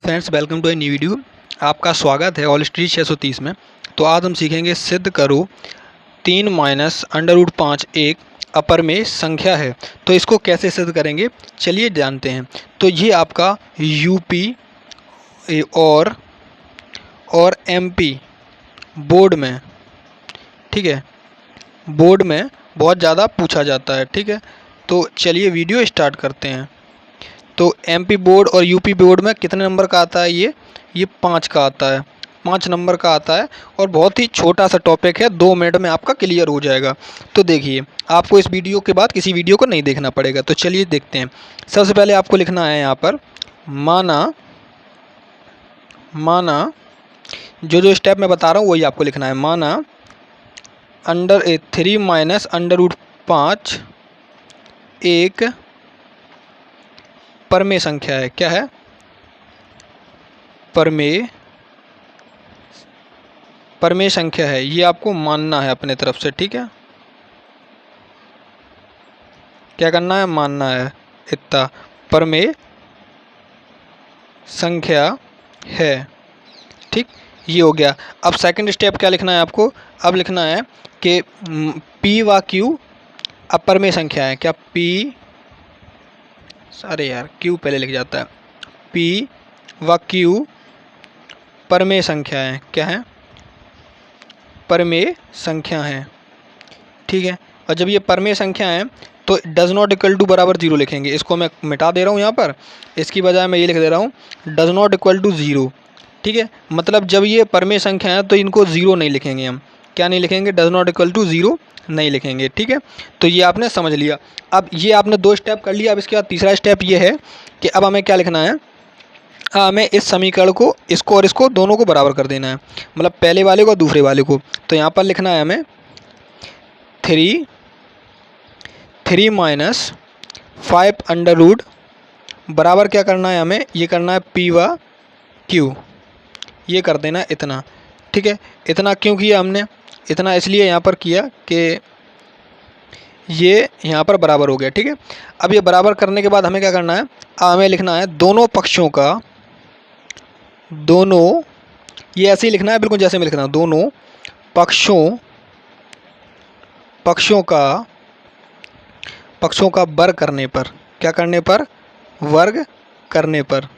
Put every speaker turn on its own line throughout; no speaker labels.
Friends, welcome to a new video. आपका स्वागत है ऑल स्ट्रीट 630 में। तो आज हम सीखेंगे सिद्ध करो 3 माइनस अंडर रूट 5 एक अपर में संख्या है। तो इसको कैसे सिद्ध करेंगे, चलिए जानते हैं। तो ये आपका यूपी और एमपी बोर्ड में, ठीक है, बोर्ड में बहुत ज़्यादा पूछा जाता है। ठीक है, तो चलिए वीडियो स्टार्ट करते हैं। तो एमपी बोर्ड और यूपी बोर्ड में कितने नंबर का आता है? ये 5 का आता है, 5 नंबर का आता है। और बहुत ही छोटा सा टॉपिक है, 2 मिनट में आपका क्लियर हो जाएगा। तो देखिए, आपको इस वीडियो के बाद किसी वीडियो को नहीं देखना पड़ेगा। तो चलिए देखते हैं। सबसे पहले आपको लिखना है यहाँ पर माना जो स्टेप मैं बता रहा हूँ वही आपको लिखना है। माना 3 माइनस अंडर रूट 5 एक परमेय संख्या है। क्या है? परमेय संख्या है। ये आपको मानना है अपने तरफ से। ठीक है, क्या करना है? मानना है। इतना परमेय संख्या है। ठीक, ये हो गया। अब सेकंड स्टेप क्या लिखना है आपको? अब लिखना है कि पी व क्यू अब परमेय संख्या है। क्या पी, अरे यार क्यू पहले लिख जाता है। पी व क्यू परमेय संख्या है। क्या है? परमेय संख्या है। ठीक है, और जब ये परमेय संख्या है तो डज नॉट इक्वल टू बराबर 0 लिखेंगे। इसको मैं मिटा दे रहा हूँ यहाँ पर, इसकी बजाय मैं ये लिख दे रहा हूँ डज नॉट इक्वल टू 0। ठीक है, मतलब जब ये परमेय संख्या है तो इनको 0 नहीं लिखेंगे हम। क्या नहीं लिखेंगे? डज नॉट इक्वल टू 0 नहीं लिखेंगे। ठीक है, तो ये आपने समझ लिया। अब ये आपने 2 स्टेप कर लिया। अब इसके बाद तीसरा स्टेप ये है कि अब हमें क्या लिखना है? हमें इस समीकरण को, इसको और इसको दोनों को बराबर कर देना है, मतलब पहले वाले को और दूसरे वाले को। तो यहाँ पर लिखना है हमें 3 माइनस 5 अंडर रूट बराबर क्या करना है हमें? ये करना है पी व क्यू। ये कर देना इतना। ठीक है, इतना क्यों किया हमने? इतना इसलिए यहाँ पर किया कि ये यहाँ पर बराबर हो गया। ठीक है, अब ये बराबर करने के बाद हमें क्या करना है? हमें लिखना है दोनों पक्षों का, दोनों, ये ऐसे ही लिखना है बिल्कुल जैसे मैं लिख रहा हूँ। दोनों पक्षों का वर्ग करने पर। क्या करने पर? वर्ग करने पर।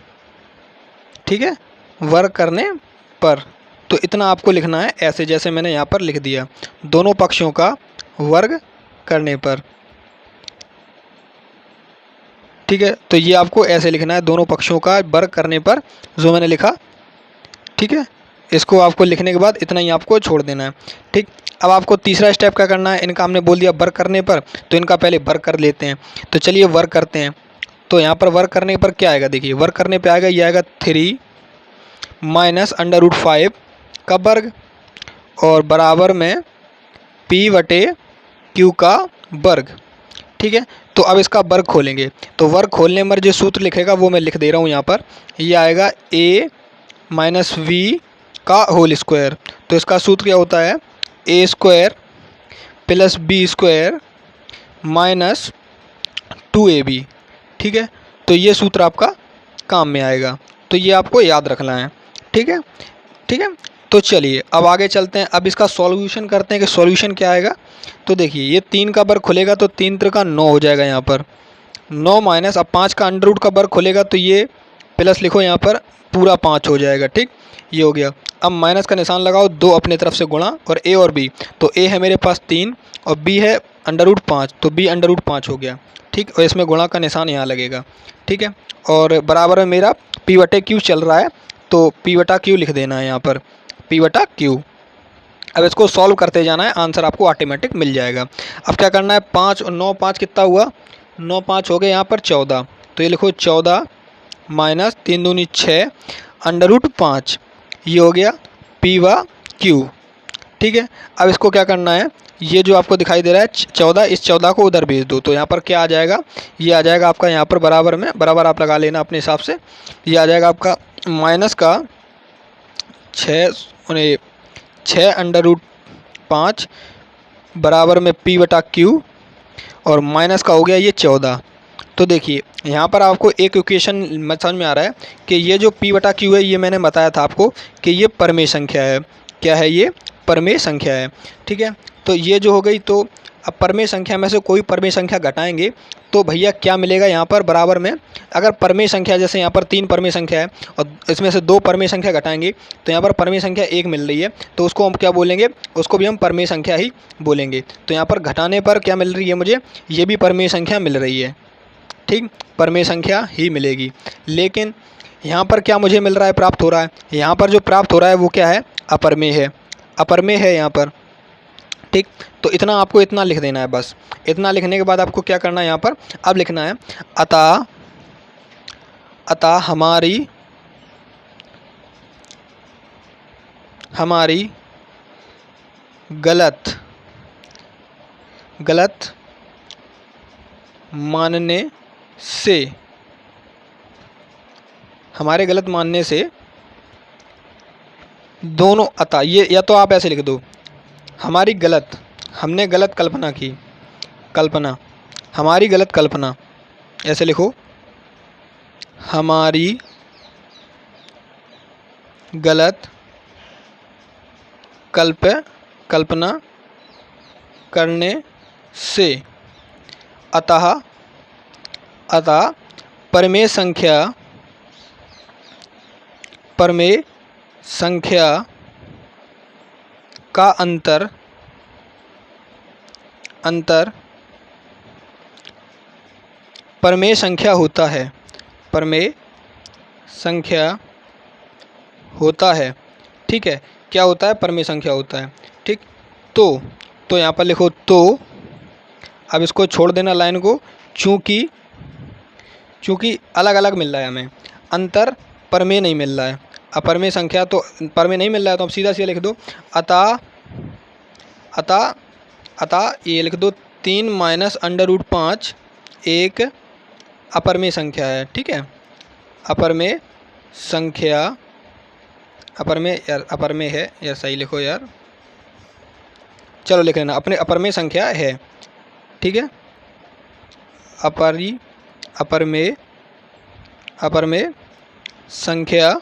ठीक है, वर्ग करने पर। तो इतना आपको लिखना है ऐसे जैसे मैंने यहाँ पर लिख दिया, दोनों पक्षों का वर्ग करने पर। ठीक है, तो ये आपको ऐसे लिखना है, दोनों पक्षों का वर्ग करने पर, जो मैंने लिखा। ठीक है, इसको आपको लिखने के बाद इतना ही आपको छोड़ देना है। ठीक, अब आपको तीसरा स्टेप क्या करना है? इनका हमने बोल दिया वर्ग करने पर, तो इनका पहले वर्ग कर लेते हैं। तो चलिए वर्ग करते हैं। तो यहाँ पर वर्ग करने पर क्या आएगा? देखिए, वर्ग करने पे आएगा, ये आएगा 3 माइनस अंडर रूट 5 का वर्ग और बराबर में पी बटे क्यू का वर्ग। ठीक है, तो अब इसका वर्ग खोलेंगे। तो वर्ग खोलने पर जो सूत्र लिखेगा वो मैं लिख दे रहा हूँ यहाँ पर। ये आएगा a माइनस वी का होल स्क्वायर। तो इसका सूत्र क्या होता है? A square plus b square minus 2ab। ठीक है, तो ये सूत्र आपका काम में आएगा। तो ये आपको याद रखना है। ठीक है, ठीक है, तो चलिए अब आगे चलते हैं। अब इसका सॉल्यूशन करते हैं कि सॉल्यूशन क्या आएगा। तो देखिए, ये 3 का वर्ग खुलेगा तो 3 त्रिका 9 हो जाएगा यहाँ पर। 9 माइनस, अब 5 का अंडर रूट का वर्ग खुलेगा तो ये प्लस लिखो यहाँ पर, पूरा 5 हो जाएगा। ठीक, ये हो गया। अब माइनस का निशान लगाओ, 2 अपने तरफ से गुणा, और ए और बी। तो ए है मेरे पास 3 और बी है अंडर रूट 5, तो बी अंडर रूट 5 हो गया। ठीक, और इसमें गुणा का निशान यहाँ लगेगा। ठीक है, और बराबर में मेरा पी बटे क्यू चल रहा है, तो पी बटा क्यू लिख देना है यहाँ पर, पी बटा क्यू। अब इसको सॉल्व करते जाना है, आंसर आपको ऑटोमेटिक मिल जाएगा। अब क्या करना है? 5 और 9, 5 कितना हुआ? 9 5 हो गए यहाँ पर 14। तो ये लिखो 14 माइनस 3 दूनी 6 अंडर रूट 5। ये हो गया पी व क्यू। ठीक है, अब इसको क्या करना है? ये जो आपको दिखाई दे रहा है 14, इस 14 को उधर भेज दो। तो यहाँ पर क्या आ जाएगा? ये आ जाएगा आपका यहाँ पर बराबर में, बराबर आप लगा लेना अपने हिसाब से। ये आ जाएगा आपका माइनस का 6 अंडर रूट 5 बराबर में पी बटा क्यू, और माइनस का हो गया ये 14। तो देखिए यहाँ पर आपको एक इक्वेशन समझ में आ रहा है कि ये जो P बटा Q है, ये मैंने बताया था आपको कि ये परमेय संख्या है। क्या है ये? परमेय संख्या है। ठीक है, तो ये जो हो गई। तो अब परमेय संख्या में से कोई परमेय संख्या घटाएंगे तो भैया क्या मिलेगा यहाँ पर बराबर में? अगर परमेय संख्या जैसे यहाँ पर 3 परमेय संख्या है और इसमें से 2 परमेय संख्या घटाएंगे तो यहाँ पर परमेय संख्या 1 मिल रही है, तो उसको हम क्या बोलेंगे? उसको भी हम परमेय संख्या ही बोलेंगे। तो यहाँ पर घटाने पर क्या मिल रही है मुझे? ये भी परमेय संख्या मिल रही है। ठीक, परमेय संख्या ही मिलेगी। लेकिन यहाँ पर क्या मुझे मिल रहा है, प्राप्त हो रहा है? यहाँ पर जो प्राप्त हो रहा है वो क्या है? अपरमेय है। अपरमेय है यहाँ पर। ठीक, तो इतना आपको इतना लिख देना है बस। इतना लिखने के बाद आपको क्या करना है यहाँ पर? अब लिखना है अतः हमारी गलत मानने से, हमारे गलत मानने से दोनों, अतः ये या तो आप ऐसे लिख दो, हमारी गलत, हमने गलत कल्पना की, हमारी गलत कल्पना, ऐसे लिखो, हमारी गलत कल्पना करने से, अतः परमेय संख्या का अंतर परमेय संख्या होता है। परमेय संख्या होता है। ठीक है, क्या होता है? परमेय संख्या होता है। ठीक, तो यहाँ पर लिखो तो, अब इसको छोड़ देना लाइन को, चूँकि अलग अलग मिल रहा है हमें, अंतर परमेय नहीं मिल रहा है। अपरमेय संख्या तो परमेय नहीं मिल रहा है, तो हम सीधा सीधा लिख दो अतः ये लिख दो 3 माइनस √5 एक अपरमेय संख्या है। ठीक है, अपरमेय संख्या, अपरमेय है यार, सही लिखो यार, चलो लिख लेना, अपने अपरमेय संख्या है। ठीक है, अपरमेय संख्या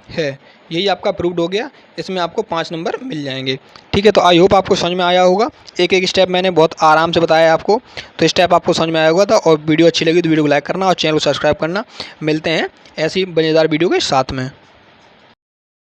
है। यही आपका प्रूव्ड हो गया। इसमें आपको 5 नंबर मिल जाएंगे। ठीक है, तो आई होप आपको समझ में आया होगा। एक एक स्टेप मैंने बहुत आराम से बताया आपको, तो स्टेप आपको समझ में आया होगा था। और वीडियो अच्छी लगी तो वीडियो को लाइक करना और चैनल को सब्सक्राइब करना। मिलते हैं ऐसी मज़ेदार वीडियो के साथ में।